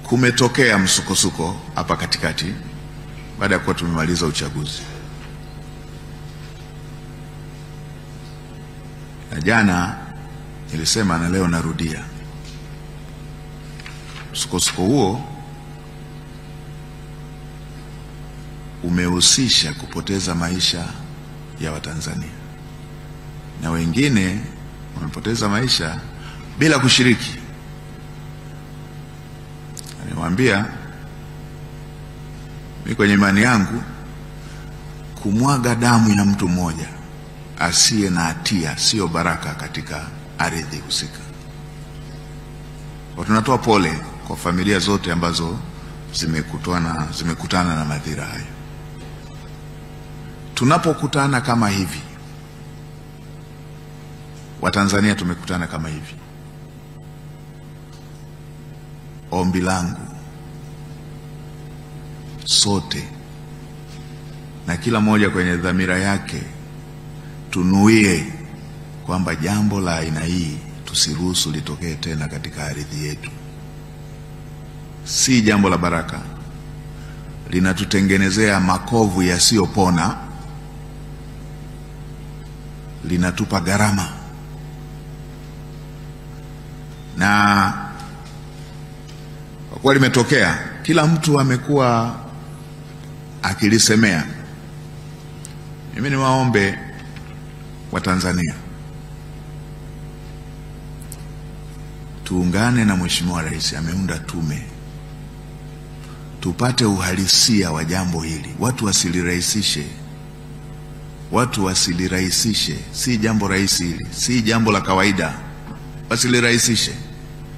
kumetokea msukosuko hapa katikati baada ya kuwa tumemaliza uchaguzi. Na jana nilisema na leo narudia, msukosuko huo umehusisha kupoteza maisha ya Watanzania, na wengine wamepoteza maisha bila kushiriki. Nimwambia mimi kwenye imani yangu, kumwaga damu ya mtu mmoja asiye na hatia sio baraka katika ardhi husika. Kwa tunatoa pole kwa familia zote ambazo zimekutana na madhira hayo. Tunapokutana kama hivi, Watanzania tumekutana kama hivi, ombi langu sote na kila mmoja kwenye dhamira yake, tunuie kwamba jambo la aina hii tusiruhusu litokee tena katika ardhi yetu. Si jambo la baraka, linatutengenezea makovu yasiyopona, linatupa gharama. Na kwa kuwa limetokea, kila mtu amekuwa akilisemea. Mimi ni waombe Watanzania tuungane na Mheshimiwa Rais, ameunda tume, tupate uhalisia wa jambo hili. Watu wasilirahisishe, si jambo rahisi hili, si jambo la kawaida, wasilirahisishe.